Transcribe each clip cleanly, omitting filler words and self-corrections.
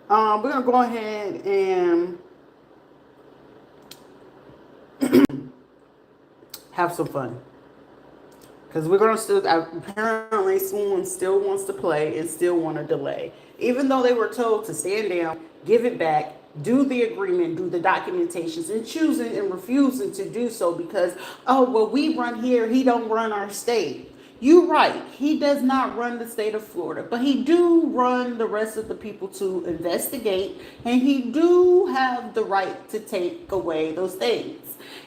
We're gonna go ahead and have some fun because we're gonna still. Apparently, someone still wants to play and still want to delay, even though they were told to stand down, give it back, do the agreement, do the documentations, and choosing and refusing to do so because, oh well, we run here, he don't run our state. You're right. He does not run the state of Florida, but he do run the rest of the people to investigate, and he do have the right to take away those things.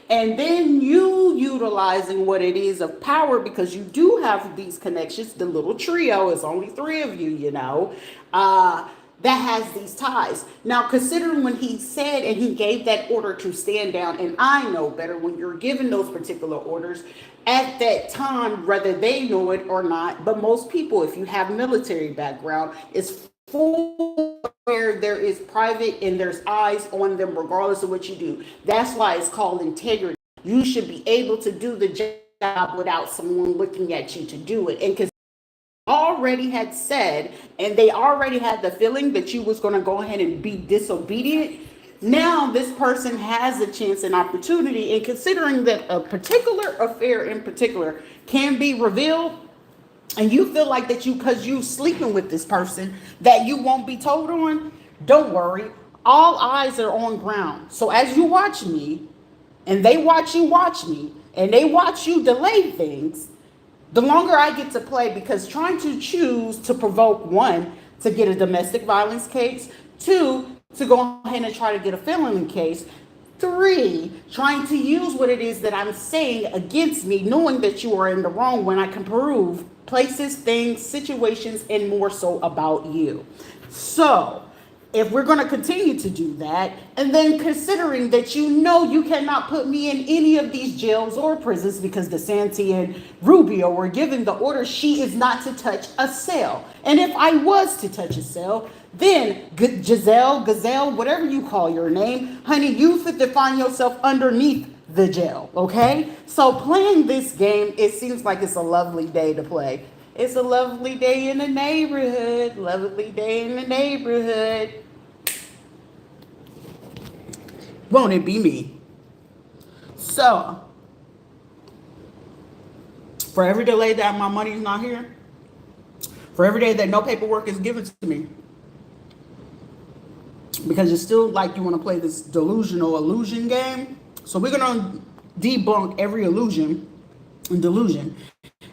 And then you utilizing what it is of power because you do have these connections. The little trio is only three of you, that has these ties. Now, considering when he said and he gave that order to stand down, and I know better when you're given those particular orders at that time, whether they know it or not, but most people, if you have military background, is full where there is private and there's eyes on them regardless of what you do. That's why it's called integrity. You should be able to do the job without someone looking at you to do it. And because already had said and they already had the feeling that you was going to go ahead and be disobedient, now this person has a chance and opportunity, and considering that a particular affair in particular can be revealed, and you feel like that you, because you sleeping with this person, that you won't be told on, don't worry, all eyes are on ground. So as you watch me and they watch me and they watch you delay things, the longer I get to play, because trying to choose to provoke, one, to get a domestic violence case, two, to go ahead and try to get a felony case, three, trying to use what it is that I'm saying against me, knowing that you are in the wrong when I can prove places, things, situations, and more so about you. So, if we're going to continue to do that, and then considering that you cannot put me in any of these jails or prisons because DeSantis and Rubio were given the order, she is not to touch a cell. And if I was to touch a cell, then Gazelle, whatever you call your name, honey, you fit to find yourself underneath the jail, okay? So playing this game, it seems like it's a lovely day to play. It's a lovely day in the neighborhood. Lovely day in the neighborhood. Won't it be me? So, for every delay that my money is not here, for every day that no paperwork is given to me, because it's still like you want to play this delusional illusion game. So we're going to debunk every illusion and delusion.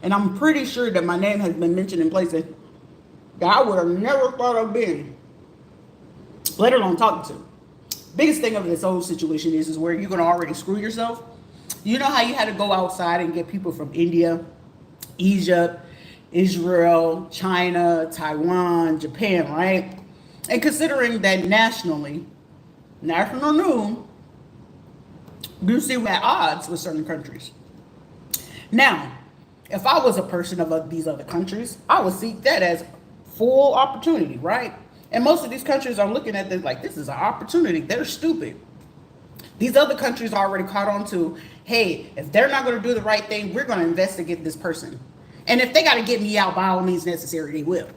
And I'm pretty sure that my name has been mentioned in places that I would have never thought of being, let alone talking to. Biggest thing of this whole situation is where you're going to already screw yourself. You know how you had to go outside and get people from India, Egypt, Israel, China, Taiwan, Japan, right? And considering that nationally, national news, you see we're at odds with certain countries. Now, if I was a person of these other countries, I would seek that as full opportunity, right? And most of these countries are looking at this like this is an opportunity. They're stupid. These other countries are already caught on to, hey, if they're not going to do the right thing, we're going to investigate this person. And if they got to get me out by all means necessary, they will.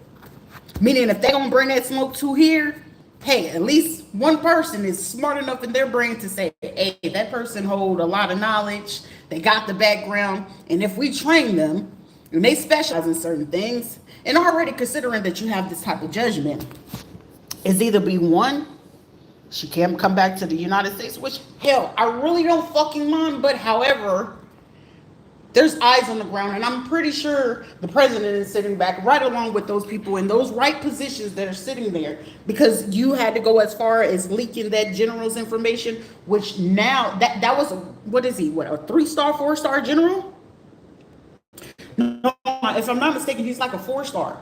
Meaning if they're going to bring that smoke to here, hey, at least one person is smart enough in their brain to say, hey, that person hold a lot of knowledge. They got the background. And if we train them and they specialize in certain things, and already considering that you have this type of judgment, is either be one, she can't come back to the United States, which hell, I really don't fucking mind. But however, there's eyes on the ground, and I'm pretty sure the president is sitting back right along with those people in those right positions that are sitting there, because you had to go as far as leaking that general's information, which now that was what is he, what, a 3-star 4-star general? No, if I'm not mistaken, he's like a 4-star.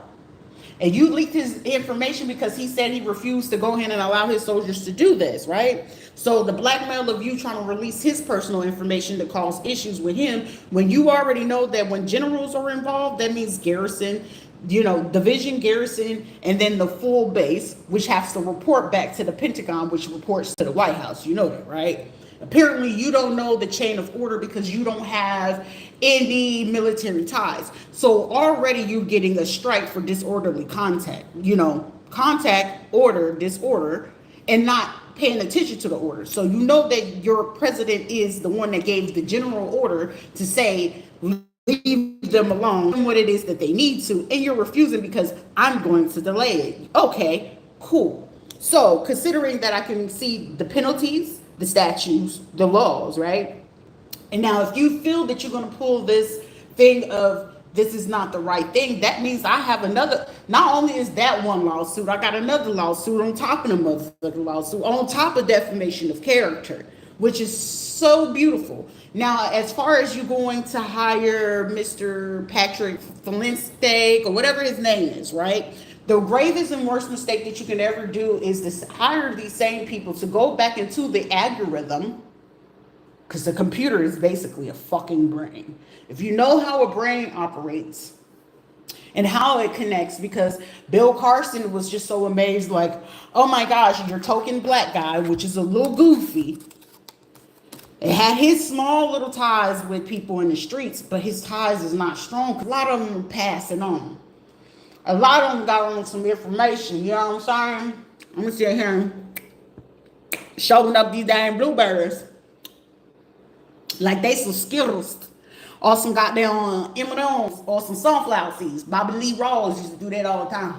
And you leaked his information because he said he refused to go ahead and allow his soldiers to do this, right? So the blackmail of you trying to release his personal information to cause issues with him, when you already know that when generals are involved, that means garrison, division, garrison, and then the full base, which has to report back to the Pentagon, which reports to the White House. You know that, right? Apparently, you don't know the chain of order because you don't have any military ties. So already you're getting a strike for disorderly contact, contact order, disorder, and not paying attention to the order. So you know that your president is the one that gave the general order to say, leave them alone, what it is that they need to, and you're refusing because I'm going to delay it. Okay, cool. So considering that I can see the penalties, the statutes, the laws, right? And now if you feel that you're going to pull this thing of this is not the right thing, that means I have another, not only is that one lawsuit, I got another lawsuit on top of the motherfucking lawsuit, on top of defamation of character, which is so beautiful. Now, as far as you going to hire Mr. Patrick Flinstake or whatever his name is, right? The gravest and worst mistake that you can ever do is to hire these same people to go back into the algorithm, because the computer is basically a fucking brain. If you know how a brain operates and how it connects, because Bill Carson was just so amazed, like, oh my gosh, your token black guy, which is a little goofy, it had his small little ties with people in the streets, but his ties is not strong. A lot of them are passing on. A lot of them got on some information, you know what I'm saying? I'm gonna sit here showing up these damn blueberries like they some Skittles or some goddamn M&Ms or some sunflower seeds. Bobby Lee Rawls used to do that all the time.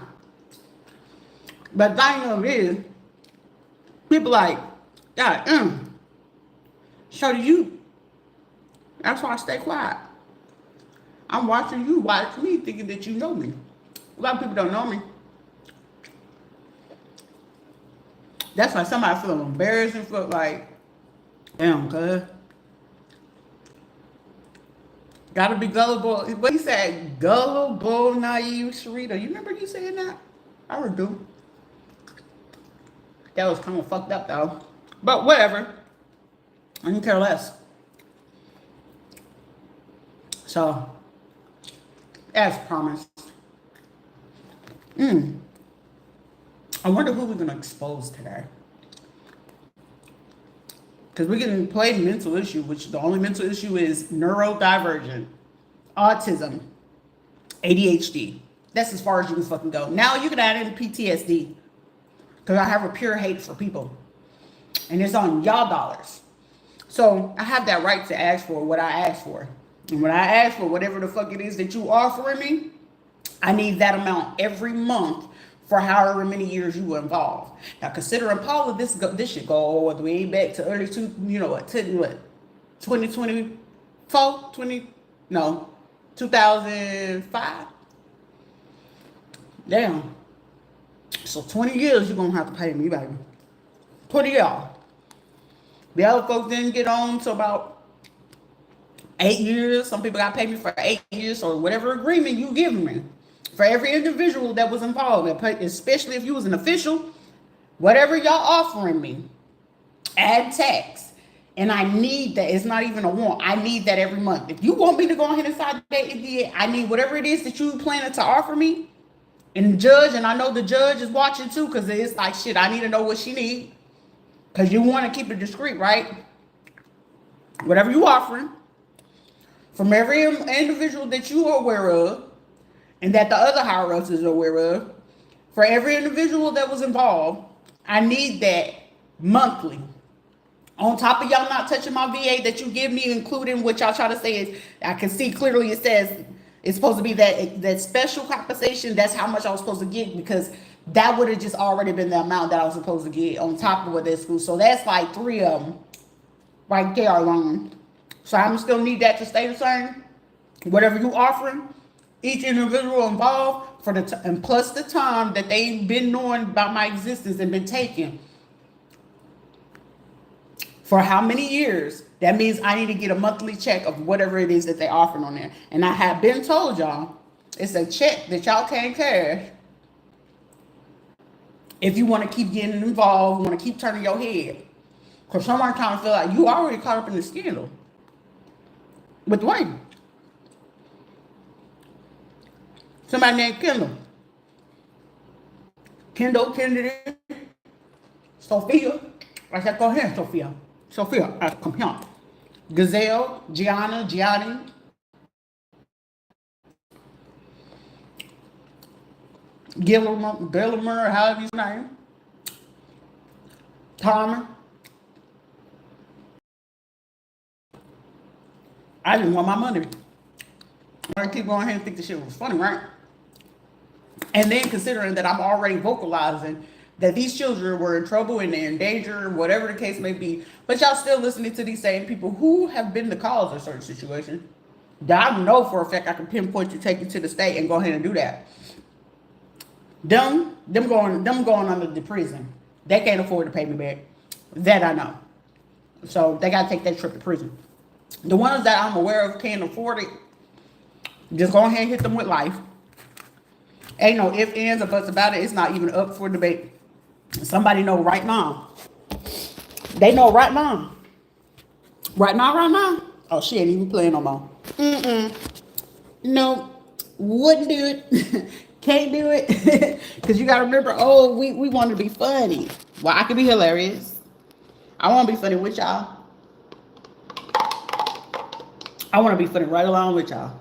But the thing of it is, people like, God, show you. That's why I stay quiet. I'm watching you watch me thinking that you know me. A lot of people don't know me. That's why somebody feel embarrassed and feel like, damn, cuz. Gotta be gullible. What he said, gullible, naive, Rita. You remember you saying that? I do. That was kind of fucked up though. But whatever. I don't care less. So, as promised. I wonder who we're gonna expose today. Because we're getting played mental issue, which the only mental issue is neurodivergent, autism, ADHD. That's as far as you can fucking go. Now you can add in PTSD. Because I have a pure hate for people. And it's on y'all dollars. So I have that right to ask for what I ask for. And when I ask for whatever the fuck it is that you offering me, I need that amount every month for however many years you were involved. Now, considering Paula, this should go all the way back to early 2005. Damn. So 20 years you're gonna have to pay me, baby. 20 y'all. The other folks didn't get on to about 8 years. Some people got to pay me for 8 years or whatever agreement you give me. For every individual that was involved, especially if you was an official, whatever y'all offering me, add tax. And I need that. It's not even a want. I need that every month. If you want me to go ahead and sign that, I need whatever it is that you planning to offer me. And the judge, and I know the judge is watching too, because it's like, shit, I need to know what she needs. Because you want to keep it discreet, right? Whatever you offering, from every individual that you are aware of, and that the other higher-ups is aware of, for every individual that was involved, I need that monthly. On top of y'all not touching my VA that you give me, including what y'all try to say is, I can see clearly it says it's supposed to be that special compensation. That's how much I was supposed to get, because that would have just already been the amount that I was supposed to get on top of what they're school. So that's like 3 of them right there alone. So I'm still need that to stay the same. Whatever you offering, each individual involved for and plus the time that they've been knowing about my existence and been taking. For how many years? That means I need to get a monthly check of whatever it is that they offering on there. And I have been told y'all, it's a check that y'all can't cash. If you want to keep getting involved, you want to keep turning your head. Because someone kind of feel like you already caught up in the scandal. With Dwayne. Somebody named Kendall. Kendall, Kennedy, Sophia. I said, go ahead, Sophia. Sophia, come here. Gazelle, Gianni. Gillimer, however his name. Tommy. I didn't want my money. I keep going ahead and think the shit was funny, right? And then considering that I'm already vocalizing that these children were in trouble and they're in danger, whatever the case may be, but y'all still listening to these same people who have been the cause of certain situations. That I know for a fact I can pinpoint you, take you to the state and go ahead and do that. Them going under the prison. They can't afford to pay me back. That I know. So they gotta take that trip to prison. The ones that I'm aware of can't afford it, just go ahead and hit them with life. Ain't no ifs, ands, or buts about it. It's not even up for debate. Somebody know right now. They know right now. Right now. Oh, she ain't even playing no more. No, wouldn't do it. Can't do it. Because you got to remember, we want to be funny. Well, I can be hilarious. I want to be funny with y'all. I want to be funny right along with y'all.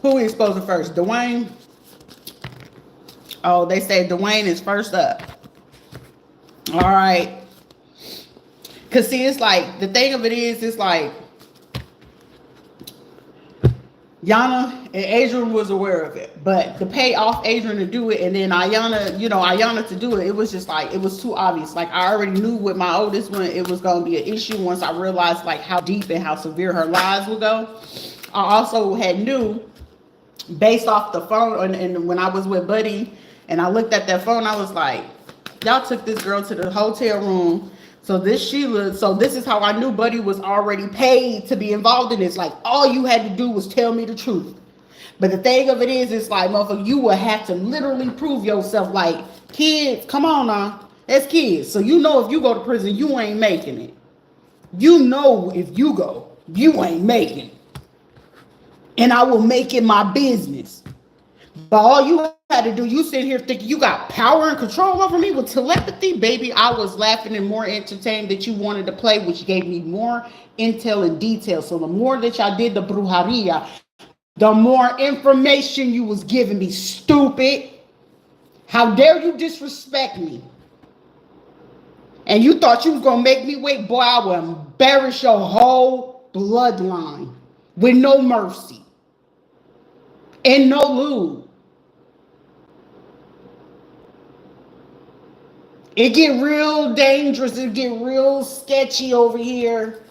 Who is supposed to first? Dwayne? Oh, they say Dwayne is first up. All right. Because, see, it's like, the thing of it is, it's like, Yana and Adrian was aware of it. But to pay off Adrian to do it, and then Ayana to do it, it was just like, it was too obvious. Like, I already knew with my oldest one, it was going to be an issue once I realized, like, how deep and how severe her lies would go. I also had knew, based off the phone, and when I was with Buddy, and I looked at that phone, I was like, y'all took this girl to the hotel room. So this is how I knew Buddy was already paid to be involved in this. Like, all you had to do was tell me the truth. But the thing of it is, it's like, motherfucker, you will have to literally prove yourself. Like, kids, come on now. That's kids. So you know if you go to prison, you ain't making it. You know if you go, you ain't making it. And I will make it my business. But all you had to do, you sit here thinking you got power and control over me with telepathy, baby. I was laughing and more entertained that you wanted to play, which gave me more intel and detail. So the more that y'all did the brujeria, the more information you was giving me, stupid. How dare you disrespect me? And you thought you was going to make me wait? Boy, I will embarrass your whole bloodline with no mercy and no lube. It get real dangerous. It get real sketchy over here.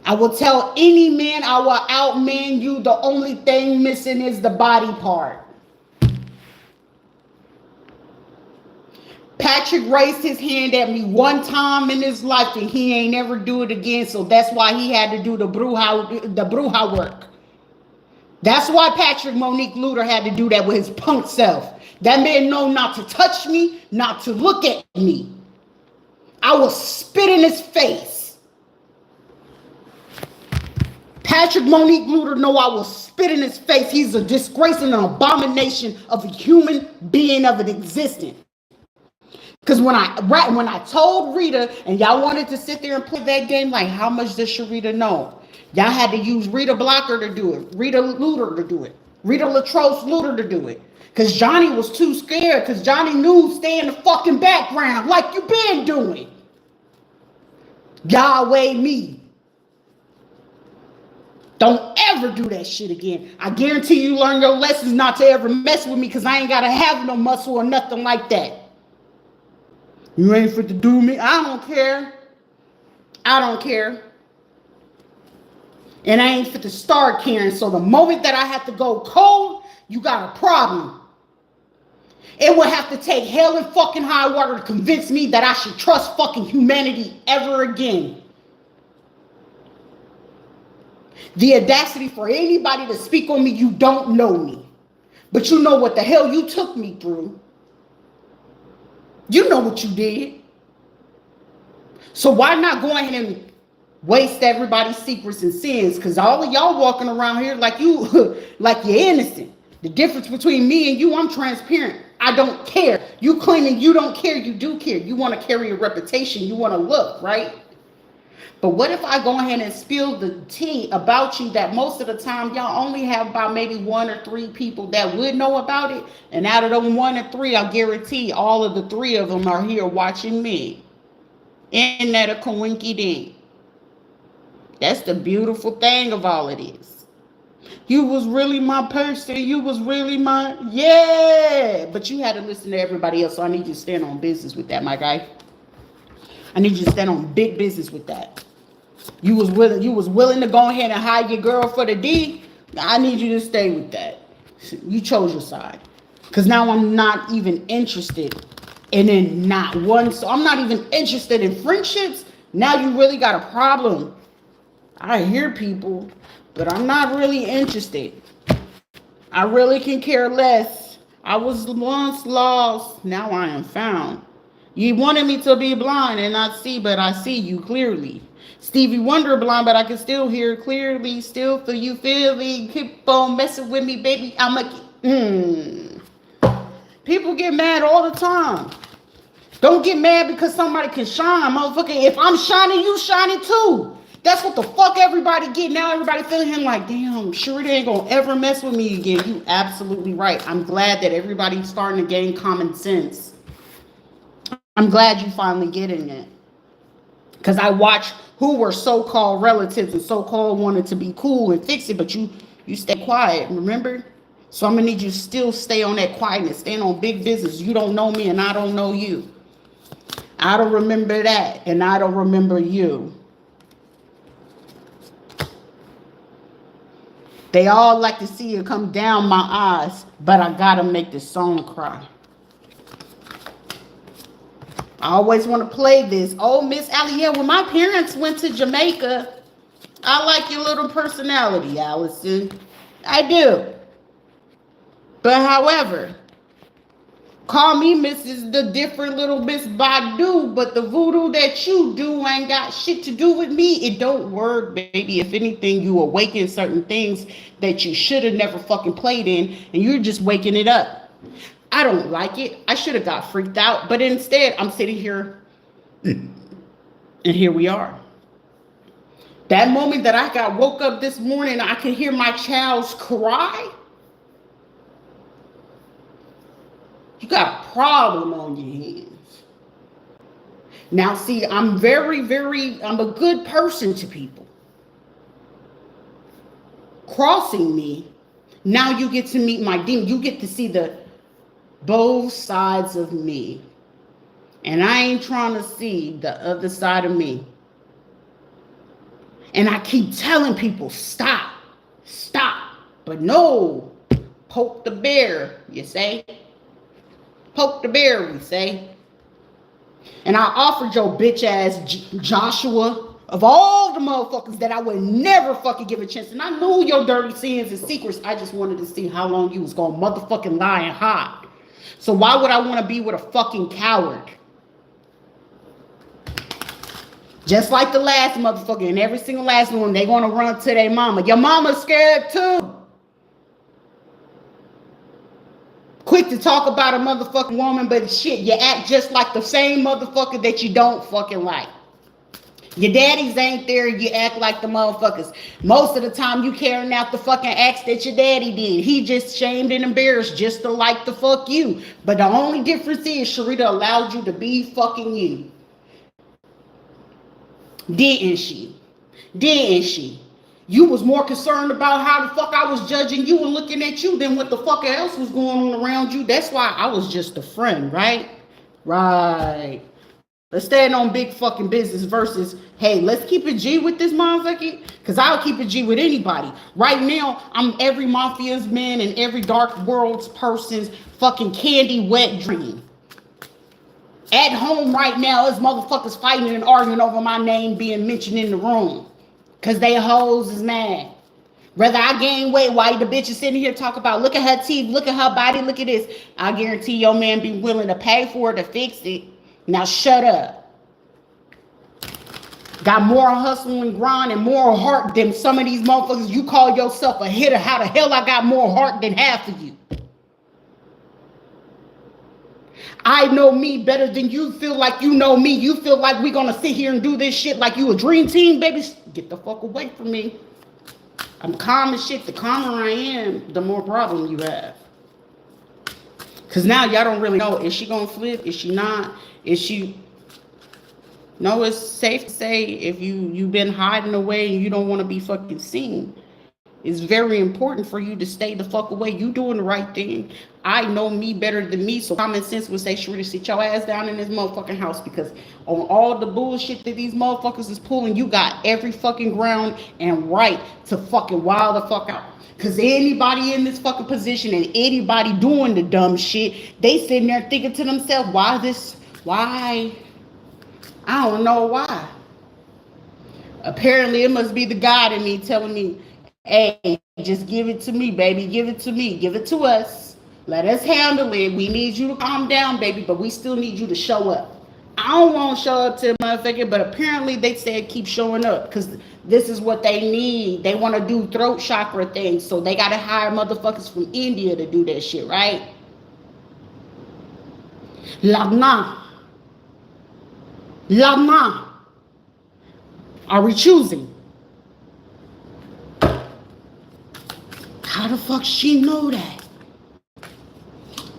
I will tell any man I will outman you. The only thing missing is the body part. Patrick raised his hand at me one time in his life and he ain't never do it again. So that's why he had to do the bruja work. That's why Patrick Monique Luter had to do that with his punk self. That man know not to touch me, not to look at me. I will spit in his face. Patrick Monique Luter know I will spit in his face. He's a disgrace and an abomination of a human being of an existence. Because when I told Rita, and y'all wanted to sit there and play that game, like, how much does Sharita know? Y'all had to use Rita Blocker to do it, Rita Luter to do it, Rita Latroce Luter to do it. Because Johnny was too scared, because Johnny knew stay in the fucking background like you been doing. Yahweh me. Don't ever do that shit again. I guarantee you learn your lessons not to ever mess with me, because I ain't got to have no muscle or nothing like that. You ain't fit to do me. I don't care. I don't care. And I ain't fit to start caring. So the moment that I have to go cold, you got a problem. It would have to take hell and fucking high water to convince me that I should trust fucking humanity ever again. The audacity for anybody to speak on me, you don't know me. But you know what the hell you took me through. You know what you did. So why not go ahead and waste everybody's secrets and sins? Because all of y'all walking around here like you're innocent. The difference between me and you, I'm transparent. I don't care. You claiming you don't care, you do care. You want to carry a reputation. You want to look, right? But what if I go ahead and spill the tea about you that most of the time y'all only have about maybe 1 or 3 people that would know about it? And out of them 1 or 3, I guarantee all of the 3 of them are here watching me. Isn't that a coinky dink? That's the beautiful thing of all of this. You was really my person. You was really my, yeah. But you had to listen to everybody else. So I need you to stand on business with that, my guy. I need you to stand on big business with that. You was willing to go ahead and hide your girl for the D. I need you to stay with that. You chose your side. Because now I'm not even interested in not one. So I'm not even interested in friendships. Now you really got a problem. I hear people, but I'm not really interested. I really can care less. I was once lost. Now I am found. You wanted me to be blind and not see, but I see you clearly. Stevie Wonder blind, but I can still hear clearly. Still feel you feel me. Keep on messing with me, baby. I'm a... People get mad all the time. Don't get mad because somebody can shine, motherfucker. If I'm shining, you shining too. That's what the fuck everybody get. Now everybody feeling him like, damn, sure they ain't gonna ever mess with me again. You absolutely right. I'm glad that everybody's starting to gain common sense. I'm glad you finally getting it. Because I watch who were so-called relatives and so-called wanted to be cool and fix it, but you stay quiet, remember? So I'm gonna need you to still stay on that quietness, stand on big business. You don't know me and I don't know you. I don't remember that and I don't remember you. They all like to see it come down my eyes, but I gotta make this song cry. I always want to play this. Oh, Miss Allie, yeah, when my parents went to Jamaica, I like your little personality, Allison. I do. But however, call me Mrs. the different little Miss Badu, but the voodoo that you do ain't got shit to do with me. It don't work, baby. If anything, you awaken certain things that you should have never fucking played in, and you're just waking it up. I don't like it. I should have got freaked out, but instead, I'm sitting here, and here we are. That moment that I got woke up this morning, I could hear my child's cry. You got a problem on your hands. Now, see, I'm I'm a good person to people. Crossing me, now you get to meet my demon. You get to see both sides of me. And I ain't trying to see the other side of me. And I keep telling people, stop. But no, poke the bear, you say. Poke the bear, we say. And I offered your bitch ass Joshua, of all the motherfuckers that I would never fucking give a chance. And I knew your dirty sins and secrets. I just wanted to see how long you was gonna motherfucking lie and hide. So why would I want to be with a fucking coward? Just like the last motherfucker, and every single last one, they gonna run to their mama. Your mama's scared too. Quick to talk about a motherfucking woman, but shit, you act just like the same motherfucker that you don't fucking like. Your daddies ain't there, you act like the motherfuckers. Most of the time you carrying out the fucking acts that your daddy did. He just shamed and embarrassed just to like the fuck you. But the only difference is Rita allowed you to be fucking you. Didn't she? You was more concerned about how the fuck I was judging you and looking at you than what the fuck else was going on around you. That's why I was just a friend, right? Right. Let's stand on big fucking business versus, hey, let's keep it G with this motherfucker. Because I'll keep it G with anybody. Right now, I'm every mafia's man and every dark world's person's fucking candy wet dream. At home right now, is motherfuckers fighting and arguing over my name being mentioned in the room. Because they hoes is mad. Whether I gain weight while the bitch is sitting here talking about, look at her teeth, look at her body, look at this. I guarantee your man be willing to pay for it to fix it. Now shut up. Got more hustle and grind and more heart than some of these motherfuckers. You call yourself a hitter. How the hell I got more heart than half of you? I know me better than you feel like you know me. You feel like we gonna sit here and do this shit like you a dream team, baby. Get the fuck away from me. I'm calm as shit. The calmer I am, the more problem you have. Because now y'all don't really know. Is she going to flip? Is she not? Is she... No, it's safe to say if you've been hiding away and you don't want to be fucking seen, it's very important for you to stay the fuck away. You doing the right thing. I know me better than me, so common sense would say, Sharita, sit your ass down in this motherfucking house, because on all the bullshit that these motherfuckers is pulling, you got every fucking ground and right to fucking wild the fuck out. Because anybody in this fucking position and anybody doing the dumb shit, they sitting there thinking to themselves, why? I don't know why. Apparently, it must be the God in me telling me, hey, just give it to me, baby. Give it to me. Give it to us. Let us handle it. We need you to calm down, baby, but we still need you to show up. I don't want to show up to a motherfucker, but apparently they said keep showing up because this is what they need. They want to do throat chakra things, so they got to hire motherfuckers from India to do that shit, right? Lagna. Are we choosing? How the fuck she know that?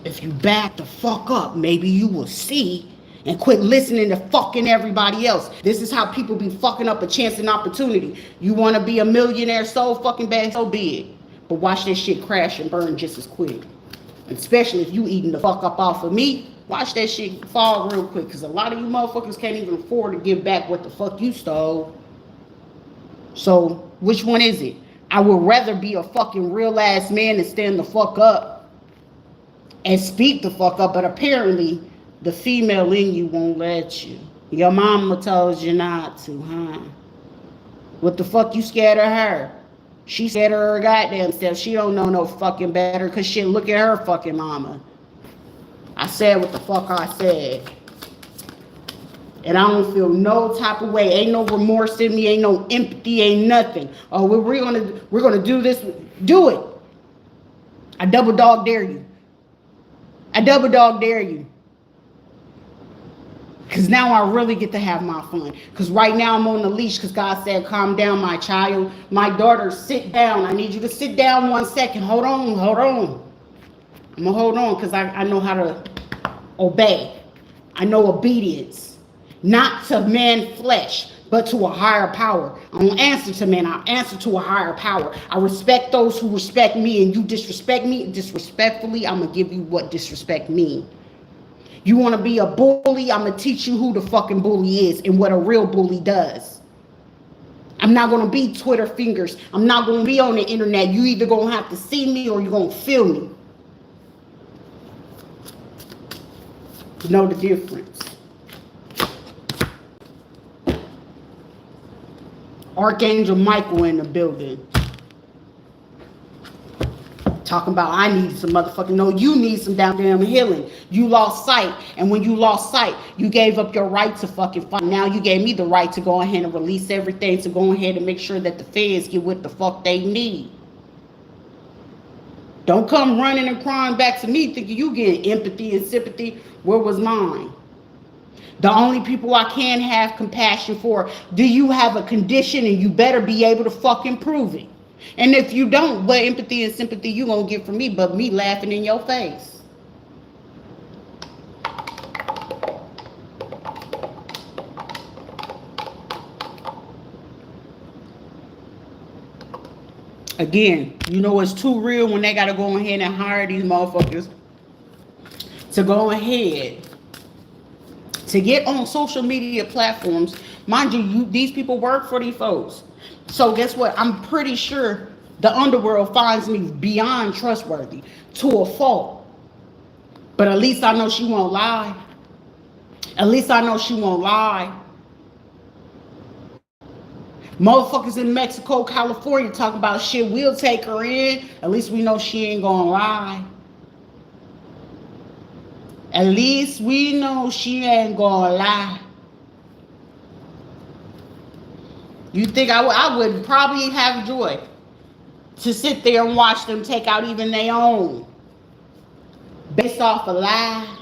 If you back the fuck up, maybe you will see and quit listening to fucking everybody else. This is how people be fucking up a chance and opportunity. You want to be a millionaire so fucking bad, so be it. But watch that shit crash and burn just as quick. Especially if you eating the fuck up off of me. Watch that shit fall real quick, because a lot of you motherfuckers can't even afford to give back what the fuck you stole. So, which one is it? I would rather be a fucking real ass man and stand the fuck up and speak the fuck up, but apparently the female in you won't let you. Your mama told you not to, huh? What the fuck you scared of her? She scared of her goddamn self. She don't know no fucking better, because shit, look at her fucking mama. I said what the fuck I said. And I don't feel no type of way. Ain't no remorse in me. Ain't no empathy. Ain't nothing. Oh, we're gonna do this. Do it. I double dog dare you. I double dog dare you. Because now I really get to have my fun. Because right now I'm on the leash, because God said, calm down, my child. My daughter, sit down. I need you to sit down 1 second. Hold on. I'm going to hold on, because I know how to obey. I know obedience. Not to man flesh, but to a higher power. I don't answer to man. I answer to a higher power. I respect those who respect me, and you disrespect me. Disrespectfully, I'm going to give you what disrespect means. You want to be a bully? I'm going to teach you who the fucking bully is and what a real bully does. I'm not going to be Twitter fingers. I'm not going to be on the internet. You either going to have to see me or you're going to feel me. You know the difference. Archangel Michael in the building. Talking about I need some motherfucking... No, you need some damn healing. You lost sight. And when you lost sight, you gave up your right to fucking fight. Now you gave me the right to go ahead and release everything, to go ahead and make sure that the feds get what the fuck they need. Don't come running and crying back to me thinking you getting empathy and sympathy. Where was mine? The only people I can have compassion for, do you have a condition, and you better be able to fucking prove it. And if you don't, what empathy and sympathy you gonna get from me but me laughing in your face? Again, you know it's too real when they gotta go ahead and hire these motherfuckers to go ahead to get on social media platforms. Mind you, these people work for these folks. So guess what? I'm pretty sure the underworld finds me beyond trustworthy to a fault. But at least I know she won't lie. At least I know she won't lie. Motherfuckers in Mexico, California talk about shit, we'll take her in. At least we know she ain't gonna lie. At least we know she ain't gonna lie. You think I would probably have joy to sit there and watch them take out even their own based off a lie?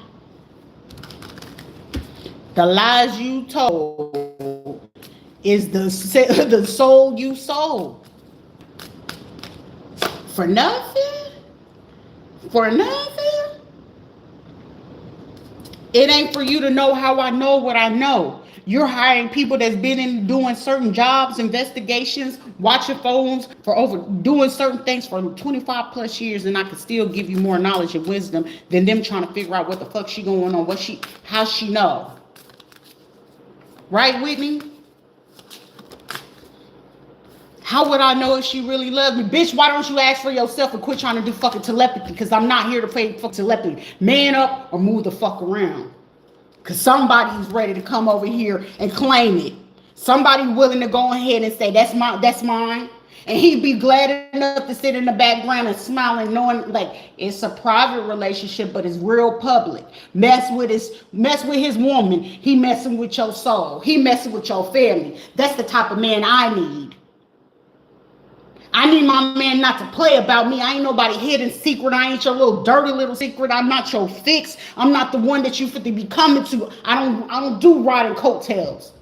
The lies you told is the soul you sold. For nothing? For nothing? It ain't for you to know how I know what I know. You're hiring people that's been in doing certain jobs, investigations, watching phones for over doing certain things for 25 plus years, and I could still give you more knowledge and wisdom than them trying to figure out what the fuck she going on, how she know. Right, Whitney? How would I know if she really loved me? Bitch, why don't you ask for yourself and quit trying to do fucking telepathy? Because I'm not here to play fucking telepathy. Man up or move the fuck around. Because somebody's ready to come over here and claim it. Somebody willing to go ahead and say, that's mine. And he'd be glad enough to sit in the background and smiling, knowing like it's a private relationship, but it's real public. Mess with his woman. He messing with your soul. He messing with your family. That's the type of man I need. I need my man not to play about me. I ain't nobody hidden secret. I ain't your little dirty little secret. I'm not your fix. I'm not the one that you fit to be coming to. I don't do riding coattails.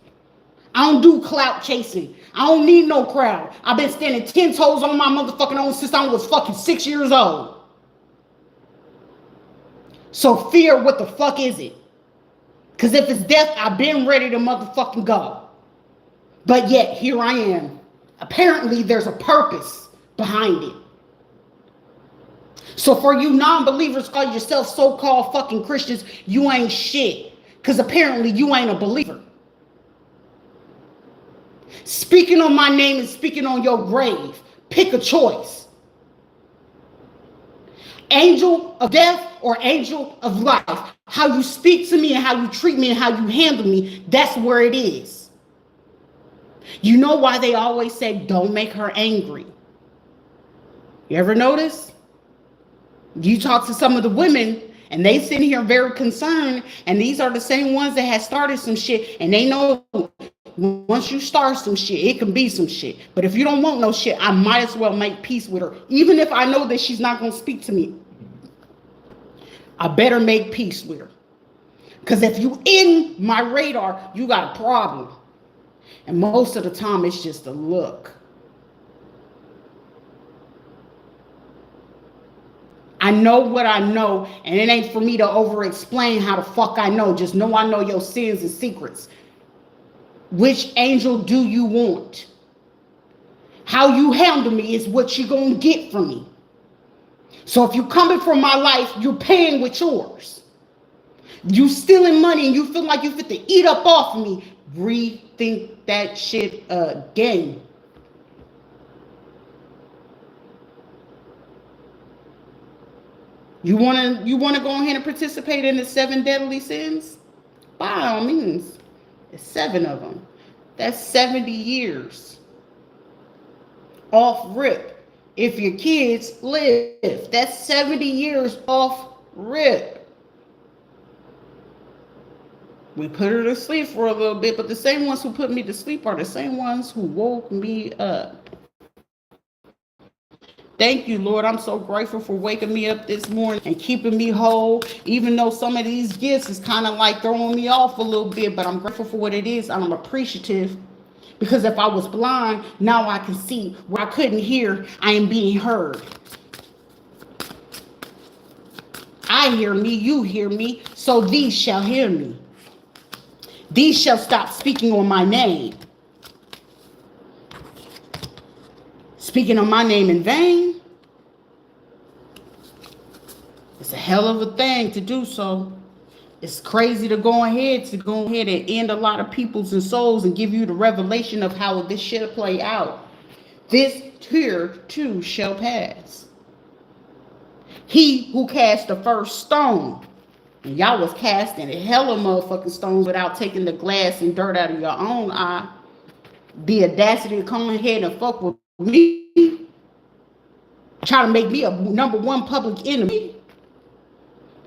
I don't do clout chasing. I don't need no crowd. I've been standing 10 toes on my motherfucking own since I was fucking 6 years old. So fear, what the fuck is it? Because if it's death, I've been ready to motherfucking go. But yet, here I am. Apparently, there's a purpose behind it. So for you non-believers, call yourself so-called fucking Christians, you ain't shit. Because apparently you ain't a believer. Speaking on my name and speaking on your grave. Pick a choice. Angel of death or angel of life. How you speak to me and how you treat me and how you handle me, that's where it is. You know why they always say, don't make her angry. You ever notice? You talk to some of the women and they sit here very concerned, and these are the same ones that have started some shit, and they know once you start some shit, it can be some shit. But if you don't want no shit, I might as well make peace with her. Even if I know that she's not going to speak to me, I better make peace with her. Because if you in my radar, you got a problem. And most of the time, it's just a look. I know what I know, and it ain't for me to over-explain how the fuck I know. Just know I know your sins and secrets. Which angel do you want? How you handle me is what you're going to get from me. So if you're coming from my life, you're paying with yours. You stealing money and you feel like you fit to eat up off of me. Rethink that shit again. You wanna go ahead and participate in the 7 deadly sins? By all means. There's 7 of them. That's 70 years. Off rip. If your kids live, that's 70 years off rip. We put her to sleep for a little bit, but the same ones who put me to sleep are the same ones who woke me up. Thank you, Lord. I'm so grateful for waking me up this morning and keeping me whole, even though some of these gifts is kind of like throwing me off a little bit, but I'm grateful for what it is. I'm appreciative because if I was blind, now I can see. Where I couldn't hear, I am being heard. I hear me, you hear me, so these shall hear me. These shall stop speaking on my name. Speaking on my name in vain. It's a hell of a thing to do so. It's crazy to go ahead and end a lot of people's and souls and give you the revelation of how this shit play out. This here too shall pass. He who cast the first stone. And y'all was casting a hell of motherfucking stones without taking the glass and dirt out of your own eye. The audacity to come ahead and fuck with me. Try to make me a #1 public enemy.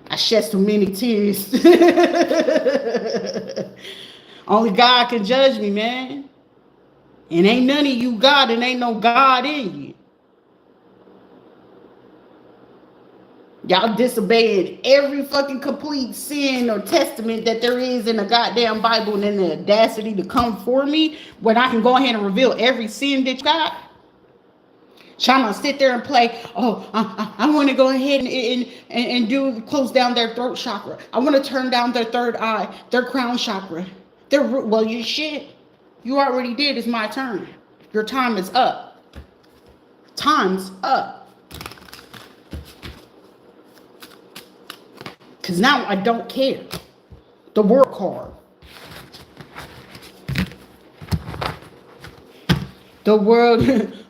I shed so many tears. Only God can judge me, man. And ain't none of you God, and ain't no God in you. Y'all disobeying every fucking complete sin or testament that there is in the goddamn Bible, and then the audacity to come for me when I can go ahead and reveal every sin that you got. Trying to sit there and play, oh, I want to go ahead and do close down their throat chakra. I want to turn down their third eye, their crown chakra. Well, you shit. You already did. It's my turn. Your time is up. Time's up. Because now I don't care. The work card. The world,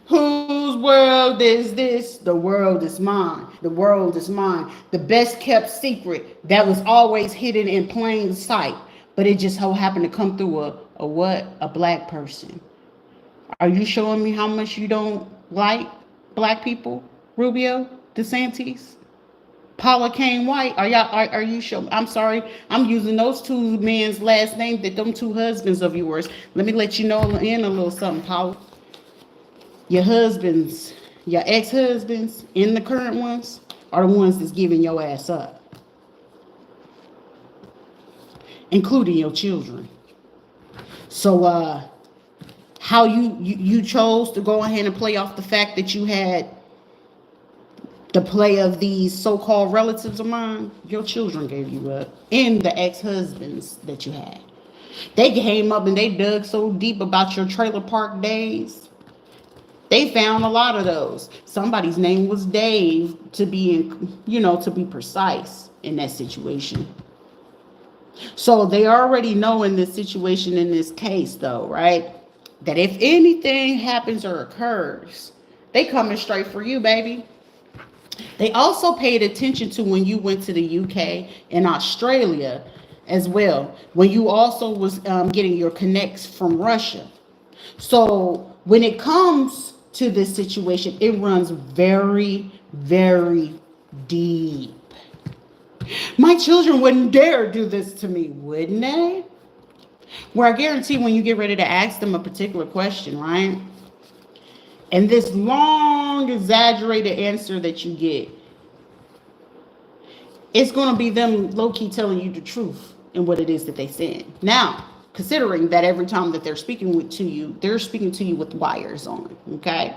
whose world is this? The world is mine. The world is mine. The best kept secret that was always hidden in plain sight. But it just so happened to come through a what? A black person. Are you showing me how much you don't like black people? Rubio, DeSantis, Paula Kane White. Are you showing? I'm sorry. I'm using those two men's last name, that them two husbands of yours. Let me let you know in a little something, Paula. Your husbands, your ex-husbands, and the current ones are the ones that's giving your ass up, including your children. So, how you chose to go ahead and play off the fact that you had the play of these so-called relatives of mine, your children gave you up, and the ex-husbands that you had. They came up and they dug so deep about your trailer park days. They found a lot of those. Somebody's name was Dave, to be precise in that situation. So they already know in this situation, in this case though, right, that if anything happens or occurs, they coming straight for you, baby. They also paid attention to when you went to the UK and Australia as well, when you also was getting your connects from Russia. So when it comes to this situation, it runs very, very deep. My children wouldn't dare do this to me, wouldn't they? Where I guarantee when you get ready to ask them a particular question, right? And this long, exaggerated answer that you get, it's going to be them low-key telling you the truth and what it is that they said. Now, considering that every time that they're speaking to you, they're speaking to you with wires on, okay?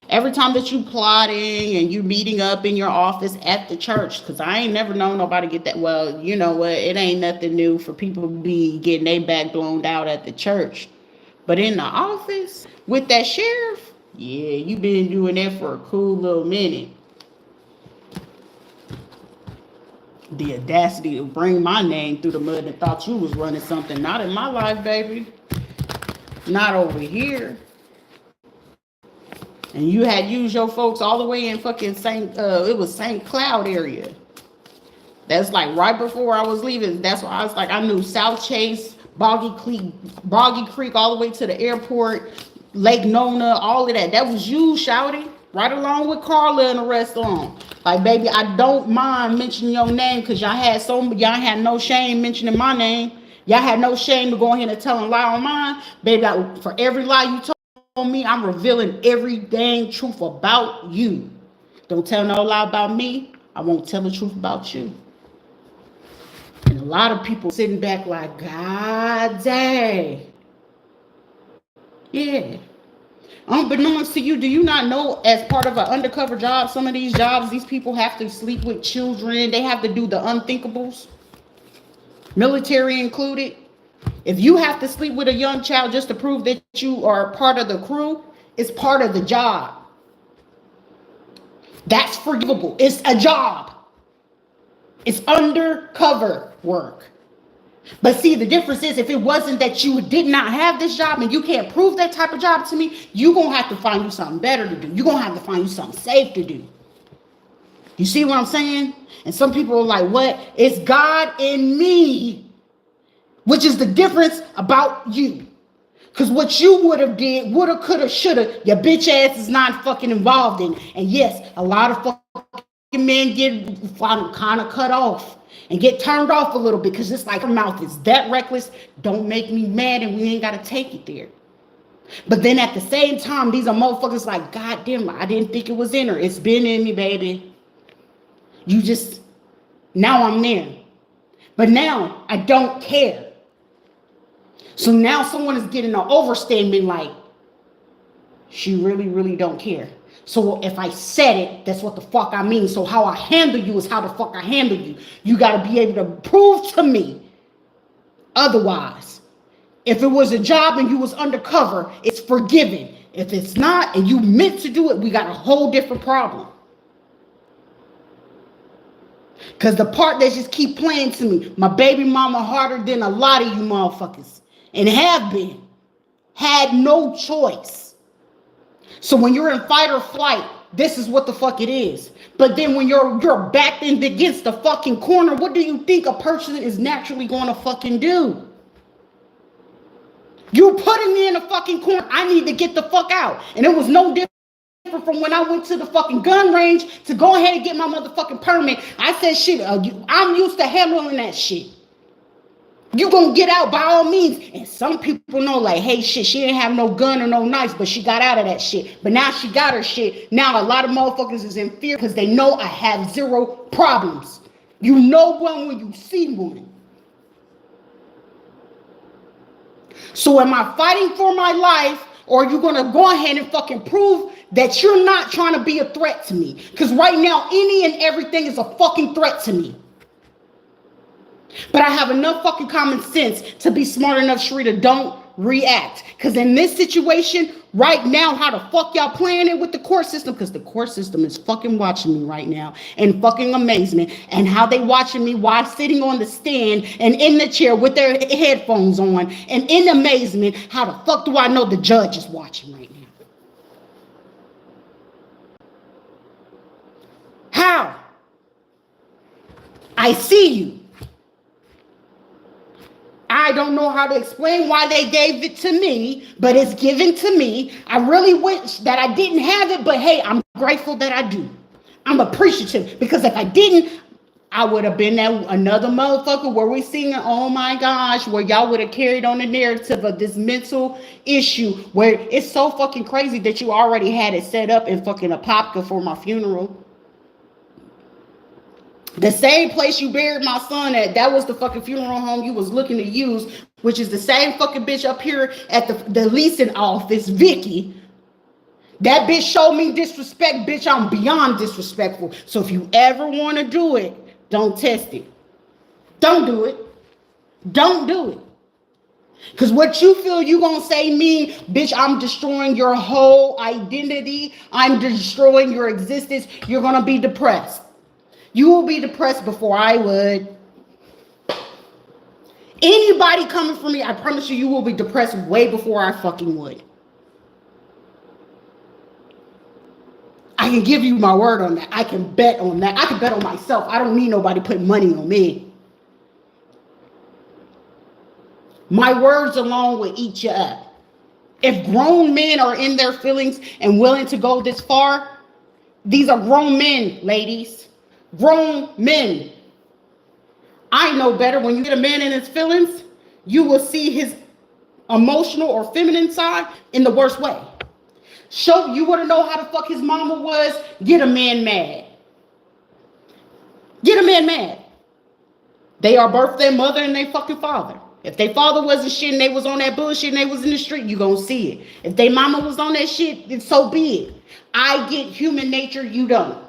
Every time that you plotting and you meeting up in your office at the church, because I ain't never known nobody get that. Well, you know what? It ain't nothing new for people to be getting their back blown out at the church. But in the office with that sheriff, yeah, you've been doing that for a cool little minute. The audacity to bring my name through the mud and thought you was running something. Not in my life, baby. Not over here. And you had used your folks all the way in fucking it was St. Cloud area. That's like right before I was leaving. That's why I was like, I knew South Chase, Boggy Creek, all the way to the airport, Lake Nona, all of that. That was you, shouty, right along with Carla and the rest of them. Like, baby, I don't mind mentioning your name because y'all had no shame mentioning my name. Y'all had no shame to go ahead and tell a lie on mine. Baby, for every lie you told me, I'm revealing every dang truth about you. Don't tell no lie about me. I won't tell the truth about you. And a lot of people sitting back like, God dang. Yeah. Unbeknownst to you, do you not know, as part of an undercover job, some of these jobs, these people have to sleep with children. They have to do the unthinkables, military included. If you have to sleep with a young child just to prove that you are part of the crew, it's part of the job. That's forgivable. It's a job. It's undercover work. But see, the difference is, if it wasn't that you did not have this job and you can't prove that type of job to me, you're going to have to find you something better to do. You're going to have to find you something safe to do. You see what I'm saying? And some people are like, what? It's God in me, which is the difference about you. Because what you would have did, woulda, coulda, shoulda, your bitch ass is not fucking involved in. And yes, a lot of fucking men get kind of cut off and get turned off a little bit, because it's like, her mouth is that reckless. Don't make me mad, and we ain't got to take it there. But then at the same time, these are motherfuckers like, God damn, I didn't think it was in her. It's been in me, baby. Now I'm there. But now I don't care. So now someone is getting an overstatement like, she really, really don't care. So if I said it, that's what the fuck I mean. So how I handle you is how the fuck I handle you. You got to be able to prove to me otherwise. If it was a job and you was undercover, it's forgiven. If it's not and you meant to do it, we got a whole different problem. Because the part that just keep playing to me, my baby mama harder than a lot of you motherfuckers. And have been. Had no choice. So when you're in fight or flight, this is what the fuck it is. But then when you're backed in against the fucking corner, what do you think a person is naturally going to fucking do? You putting me in a fucking corner. I need to get the fuck out. And it was no different from when I went to the fucking gun range to go ahead and get my motherfucking permit. I said, shit, I'm used to handling that shit. You gonna get out by all means. And some people know like, hey, shit, she didn't have no gun or no knife, but she got out of that shit. But now she got her shit. Now a lot of motherfuckers is in fear because they know I have zero problems. You know one when you see one. So am I fighting for my life, or are you going to go ahead and fucking prove that you're not trying to be a threat to me? Because right now, any and everything is a fucking threat to me. But I have enough fucking common sense to be smart enough, Rita, don't react. Because in this situation, right now, how the fuck y'all playing it with the court system? Because the court system is fucking watching me right now in fucking amazement. And how they watching me while sitting on the stand and in the chair with their headphones on. And in amazement, how the fuck do I know the judge is watching right now? How? I see you. I don't know how to explain why they gave it to me, but it's given to me. I really wish that I didn't have it, but hey, I'm grateful that I do. I'm appreciative because if I didn't, I would have been that another motherfucker where we singing, oh my gosh, where y'all would have carried on the narrative of this mental issue where it's so fucking crazy that you already had it set up in fucking Apopka for my funeral. The same place you buried my son at, that was the fucking funeral home you was looking to use, which is the same fucking bitch up here at the leasing office, Vicky. That bitch showed me disrespect, bitch. I'm beyond disrespectful. So if you ever want to do it, don't test it. Don't do it. Don't do it. Because what you feel you gonna say me, bitch, I'm destroying your whole identity. I'm destroying your existence. You're gonna be depressed. You will be depressed before I would. Anybody coming for me, I promise you, you will be depressed way before I fucking would. I can give you my word on that. I can bet on that. I can bet on myself. I don't need nobody putting money on me. My words alone will eat you up. If grown men are in their feelings and willing to go this far, these are grown men, ladies. Grown men. I know better. When you get a man in his feelings, you will see his emotional or feminine side in the worst way. Show you want to know how the fuck his mama was, get a man mad. Get a man mad. They are birthed their mother and their fucking father. If their father wasn't shit and they was on that bullshit and they was in the street, you gonna see it. If their mama was on that shit, then so be it. I get human nature, you don't.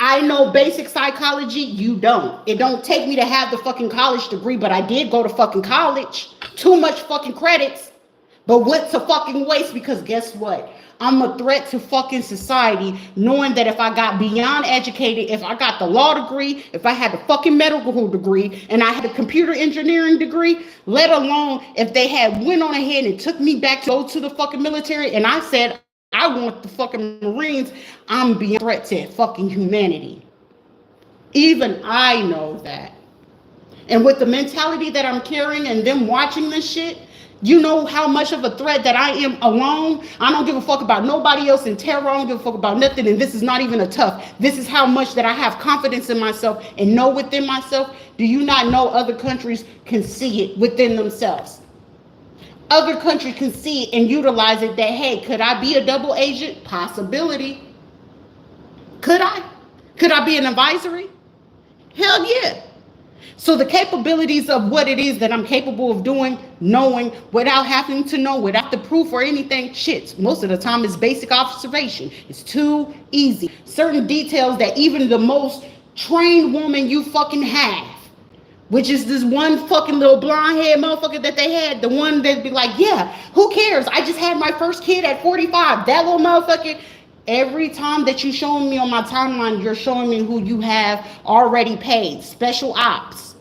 I know basic psychology, you don't. It don't take me to have the fucking college degree, but I did go to fucking college. Too much fucking credits, but went to fucking waste because guess what? I'm a threat to fucking society, knowing that if I got beyond educated, if I got the law degree, if I had the fucking medical degree, and I had a computer engineering degree, let alone if they had went on ahead and took me back to go to the fucking military, and I said, I want the fucking Marines, I'm being a threat to fucking humanity. Even I know that. And with the mentality that I'm carrying and them watching this shit, you know how much of a threat that I am alone? I don't give a fuck about nobody else in terror. I don't give a fuck about nothing. And this is not even a tough. This is how much that I have confidence in myself and know within myself. Do you not know other countries can see it within themselves? Other countries can see it and utilize it that, hey, could I be a double agent? Possibility. Could I? Could I be an advisory? Hell yeah. So the capabilities of what it is that I'm capable of doing, knowing, without having to know, without the proof or anything, shit, most of the time it's basic observation. It's too easy. Certain details that even the most trained woman you fucking have, which is this one fucking little blonde head motherfucker that they had, the one that'd be like, yeah, who cares? I just had my first kid at 45. That little motherfucker. Every time that you show me on my timeline, you're showing me who you have already paid. Special ops.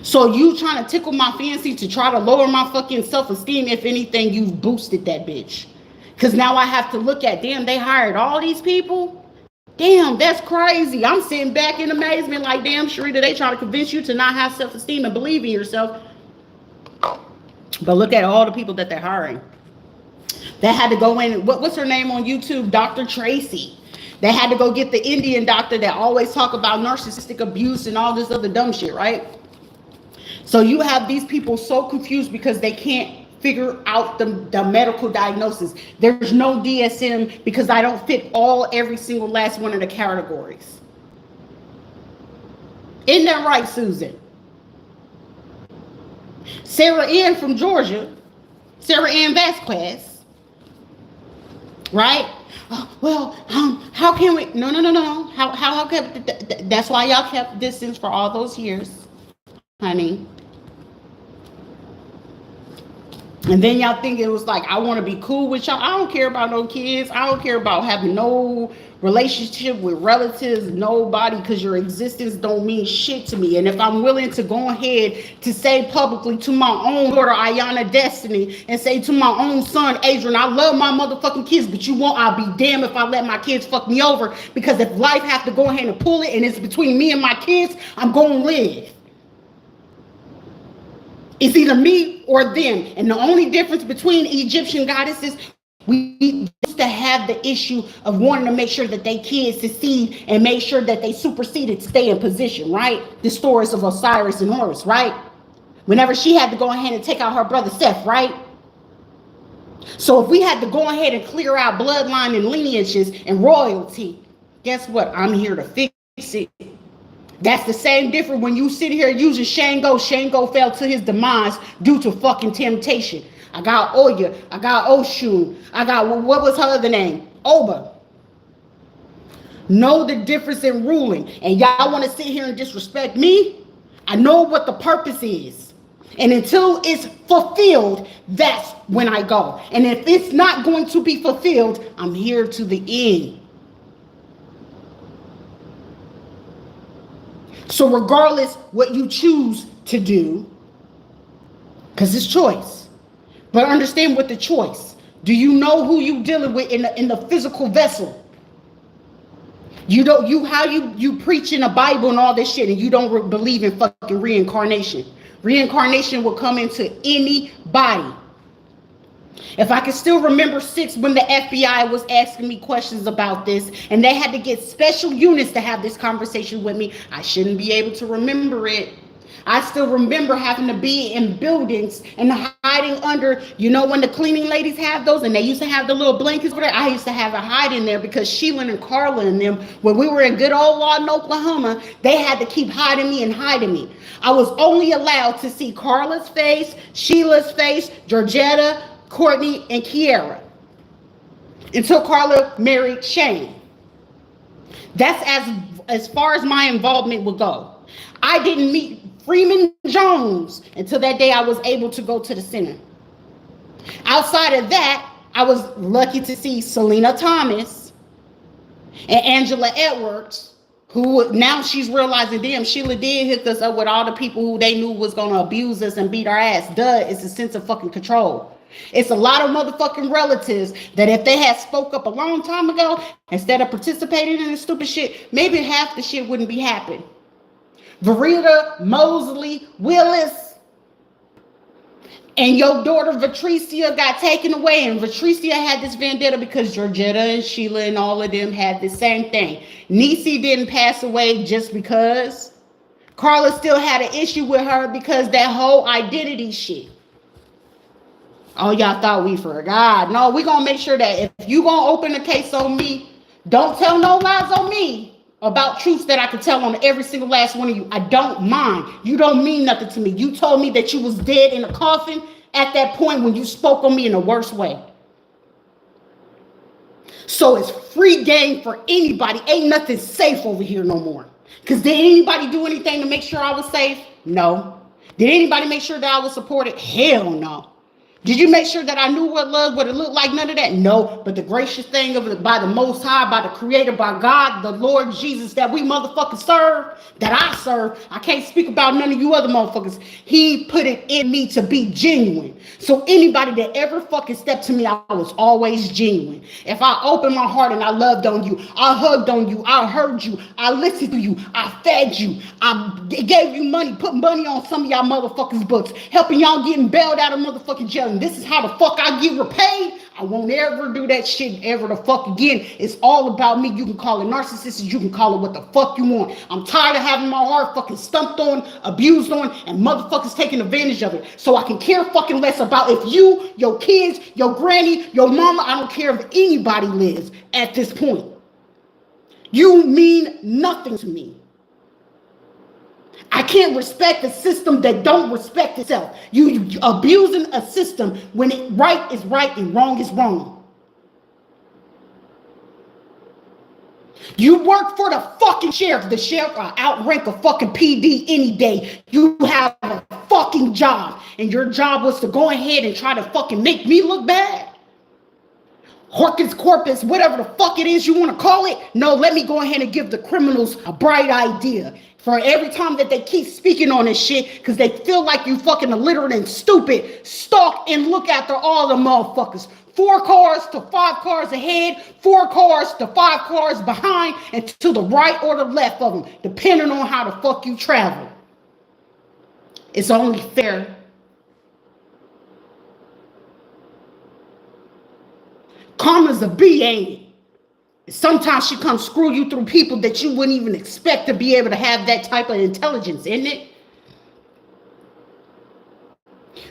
So you trying to tickle my fancy to try to lower my fucking self-esteem. If anything, you've boosted that bitch. Because now I have to look at, damn, they hired all these people? Damn, that's crazy. I'm sitting back in amazement like, damn, Rita, they trying to convince you to not have self-esteem and believe in yourself. But look at all the people that they're hiring. They had to go in, what's her name on YouTube? Dr. Tracy. They had to go get the Indian doctor that always talk about narcissistic abuse and all this other dumb shit, right? So you have these people so confused because they can't figure out the medical diagnosis. There's no DSM because I don't fit every single last one of the categories. Isn't that right, Susan? Sarah Ann from Georgia, Sarah Ann Vasquez, right? Well, how can we? No. How can? That's why y'all kept distance for all those years, honey. And then y'all think it was like, I want to be cool with y'all. I don't care about no kids. I don't care about having no relationship with relatives, nobody, because your existence don't mean shit to me. And if I'm willing to go ahead to say publicly to my own daughter, Ayana Destiny, and say to my own son, Adrian, I love my motherfucking kids, but you won't, I'll be damned if I let my kids fuck me over, because if life have to go ahead and pull it and it's between me and my kids, I'm going to live. It's either me or them. And the only difference between Egyptian goddesses, we used to have the issue of wanting to make sure that they kids succeed and make sure that they superseded to stay in position, right? The stories of Osiris and Horus, right? Whenever she had to go ahead and take out her brother Seth, right? So if we had to go ahead and clear out bloodline and lineages and royalty, guess what? I'm here to fix it. That's the same difference when you sit here using Shango. Shango fell to his demise due to fucking temptation. I got Oya. I got Oshun. I got, what was her other name? Oba. Know the difference in ruling. And y'all want to sit here and disrespect me? I know what the purpose is. And until it's fulfilled, that's when I go. And if it's not going to be fulfilled, I'm here to the end. So regardless what you choose to do, because it's choice, but understand what the choice. Do you know who you dealing with in the physical vessel? You don't, you preach in the Bible and all this shit, and you don't believe in fucking reincarnation. Reincarnation will come into anybody. If I can still remember 6 when the FBI was asking me questions about this, and they had to get special units to have this conversation with me, I shouldn't be able to remember it. I still remember having to be in buildings and hiding under, you know, when the cleaning ladies have those, and they used to have the little blankets over there. I used to have a hide in there because Sheila and Carla and them, when we were in good old Lawton, Oklahoma, they had to keep hiding me and hiding me. I was only allowed to see Carla's face, Sheila's face, Georgetta, Courtney, and Kiara, until Carla married Shane. That's as far as my involvement would go. I didn't meet Freeman Jones until that day I was able to go to the center. Outside of that, I was lucky to see Selena Thomas and Angela Edwards, who now she's realizing, damn, Sheila did hook us up with all the people who they knew was going to abuse us and beat our ass. Duh, it's a sense of fucking control. It's a lot of motherfucking relatives that if they had spoke up a long time ago, instead of participating in this stupid shit, maybe half the shit wouldn't be happening. Verita, Mosley, Willis, and your daughter Vatricia got taken away, and Vatricia had this vendetta because Georgetta and Sheila and all of them had the same thing. Nisi didn't pass away just because. Carla still had an issue with her because that whole identity shit. Oh, y'all thought we forgot. No, we're going to make sure that if you going to open a case on me, Don't tell no lies on me about truths that I could tell on every single last one of you. I don't mind. You don't mean nothing to me. You told me that you was dead in a coffin at that point when you spoke on me in the worst way. So it's free game for anybody. Ain't nothing safe over here no more. Because did anybody do anything to make sure I was safe? No. Did anybody make sure that I was supported? Hell no. Did you make sure that I knew what love, what it looked like? None of that? No. But the gracious thing of it, by the Most High, by the Creator, by God, the Lord Jesus that we motherfucking serve, that I serve, I can't speak about none of you other motherfuckers. He put it in me to be genuine. So anybody that ever fucking stepped to me, I was always genuine. If I opened my heart and I loved on you, I hugged on you, I heard you, I listened to you, I fed you, I gave you money, put money on some of y'all motherfuckers' books, helping y'all getting bailed out of motherfucking jail. And this is how the fuck I get repaid. I won't ever do that shit ever the fuck again. It's all about me. You can call it narcissistic. You can call it what the fuck you want. I'm tired of having my heart fucking stumped on, abused on, and motherfuckers taking advantage of it. So I can care fucking less about if you, your kids, your granny, your mama, I don't care if anybody lives at this point. You mean nothing to me. I can't respect a system that don't respect itself. You abusing a system when it right is right and wrong is wrong. You work for the fucking sheriff. The sheriff will outrank a fucking PD any day. You have a fucking job, and your job was to go ahead and try to fucking make me look bad. Horcus corpus, whatever the fuck it is you want to call it. No, let me go ahead and give the criminals a bright idea. For every time that they keep speaking on this shit, because they feel like you fucking illiterate and stupid, stalk and look after all the motherfuckers. 4 cars to 5 cars ahead, 4 cars to 5 cars behind, and to the right or the left of them, depending on how the fuck you travel. It's only fair. Karma's a bee, ain't it? Sometimes she comes screw you through people that you wouldn't even expect to be able to have that type of intelligence, isn't it?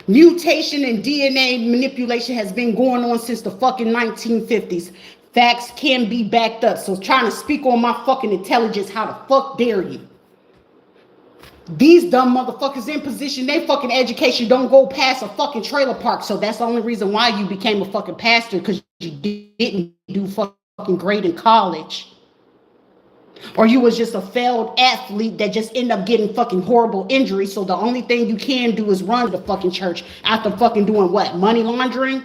Mutation and DNA manipulation has been going on since the fucking 1950s. Facts can be backed up. So trying to speak on my fucking intelligence, how the fuck dare you? These dumb motherfuckers in position, they fucking education don't go past a fucking trailer park. So that's the only reason why you became a fucking pastor, because you didn't do fucking great in college, or you was just a failed athlete that just ended up getting fucking horrible injuries. So the only thing you can do is run to the fucking church after fucking doing what? Money laundering?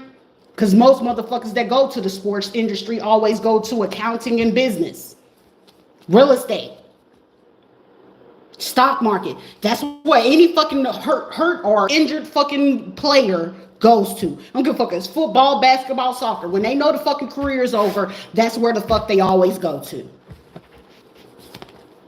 Because most motherfuckers that go to the sports industry always go to accounting and business, real estate, stock market. That's what any fucking hurt or injured fucking player goes to. I don't give a fuck. It's football, basketball, soccer. When they know the fucking career is over, that's where the fuck they always go to.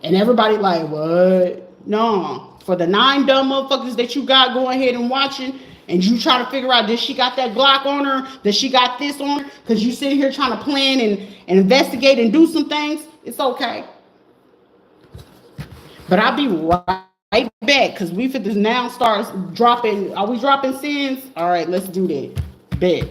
And everybody like, what? No. For the 9 dumb motherfuckers that you got going ahead and watching, and you try to figure out, does she got that Glock on her? Does she got this on her? Because you sitting here trying to plan and investigate and do some things. It's okay. But I'll be right back, because we for this now starts dropping. Are we dropping sins? All right, let's do that. Bet.